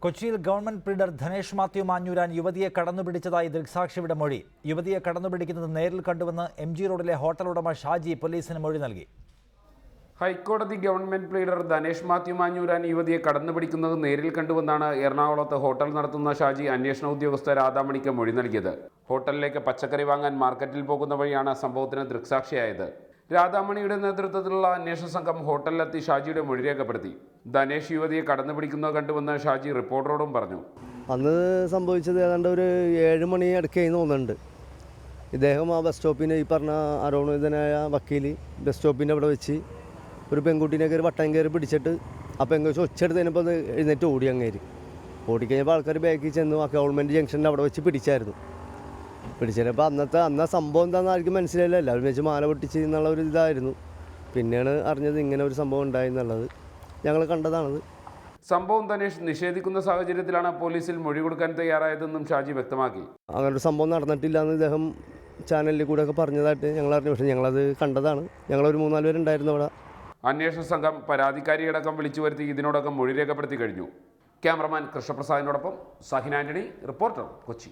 കൊച്ചിയിൽ ഗവൺമെന്റ് പ്രീഡർ ധനേഷ് മാത്യു മാഞ്ഞൂരാൻ യുവതിയെ കടന്നുപിടിച്ചതായി ദൃക്സാക്ഷിയുടെ മൊഴി. യുവതിയെ കടന്നുപിടിക്കുന്നത് നേരിൽ കണ്ടുവെന്ന് MG റോഡിലെ ഹോട്ടൽ ഉടമ ഷാജി പോലീസിന് മൊഴി നൽകി. ഹൈക്കോടതി ഗവൺമെന്റ് പ്രീഡർ ധനേഷ് മാത്യു മാഞ്ഞൂരാൻ യുവതിയെ കടന്നുപിടിക്കുന്നത് നേരിൽ കണ്ടുവെന്നാണ് എറണാകുളത്ത് ഹോട്ടൽ നടത്തുന്ന ഷാജി അന്വേഷണ ഉദ്യോഗസ്ഥ രാധാമണിക്ക് മൊഴി നൽകിയത്. ഹോട്ടലിലേക്ക് പച്ചക്കറി വാങ്ങാൻ മാർക്കറ്റിൽ പോകുന്ന വഴിയാണ് സംഭവത്തിന് ദൃക്സാക്ഷിയായത്. രാധാമണിയുടെ നേതൃത്വത്തിലുള്ള അന്വേഷണ സംഘം ഹോട്ടലിലെത്തി ഷാജിയുടെ മൊഴി രേഖപ്പെടുത്തി. ധനേഷ് യുവതിയെ കടന്നുപിടിക്കുന്നത് കണ്ടുവന്ന് ഷാജി റിപ്പോർട്ടറോടും പറഞ്ഞു. അന്ന് സംഭവിച്ചത് ഏതാണ്ട് ഒരു 7 മണി അടുക്കായി തോന്നുന്നുണ്ട്. ഇദ്ദേഹം ആ ബസ് സ്റ്റോപ്പിന് ഈ പറഞ്ഞ ആരോപിതനായ വക്കീൽ ബസ് സ്റ്റോപ്പിൻ്റെ അവിടെ വെച്ച് ഒരു പെൺകുട്ടീനെ കയറി വട്ടം കയറി പിടിച്ചിട്ട് ആ പെൺകുട്ടി ഒച്ചെടുത്ത് കഴിഞ്ഞപ്പോൾ അത് എഴുന്നേറ്റ് ഓടി അങ്ങേര്. ഓടിക്കഴിഞ്ഞപ്പോൾ ആൾക്കാർ ബാക്കിൽ ചെന്നു ആ ഗവൺമെൻറ് ജംഗ്ഷൻ്റെ അവിടെ വെച്ച് പിടിച്ചായിരുന്നു. പിടിച്ചപ്പോൾ അന്ന സംഭവം എന്താണെന്ന് ആർക്കും മനസ്സിലായില്ല. എല്ലാവരും വെച്ച് മാല പൊട്ടിച്ച് എന്നുള്ള ഒരു ഇതായിരുന്നു. പിന്നെയാണ് അറിഞ്ഞത് ഇങ്ങനെ ഒരു സംഭവം ഉണ്ടായി എന്നുള്ളത്. ഞങ്ങൾ കണ്ടതാണത്. സംഭവം ധനേഷ് നിഷേധിക്കുന്ന സാഹചര്യത്തിലാണ് പോലീസിൽ മൊഴി കൊടുക്കാൻ തയ്യാറായതെന്നും ഷാജി വ്യക്തമാക്കി. അങ്ങനൊരു സംഭവം നടന്നിട്ടില്ല എന്ന് ഇദ്ദേഹം ചാനലിൽ കൂടെ ഒക്കെ പറഞ്ഞതായിട്ട് ഞങ്ങൾ അറിഞ്ഞു. പക്ഷേ ഞങ്ങളത് കണ്ടതാണ്. ഞങ്ങളൊരു 3-4 പേരുണ്ടായിരുന്നു അവിടെ. അന്വേഷണ സംഘം പരാതിക്കാരിയടക്കം വിളിച്ചു വരുത്തി ഇതിനോടകം മൊഴി രേഖപ്പെടുത്തി കഴിഞ്ഞു. ക്യാമറമാൻ കൃഷ്ണപ്രസാദിനോടൊപ്പം സഹിൻ ആന്റണി, റിപ്പോർട്ടർ, കൊച്ചി.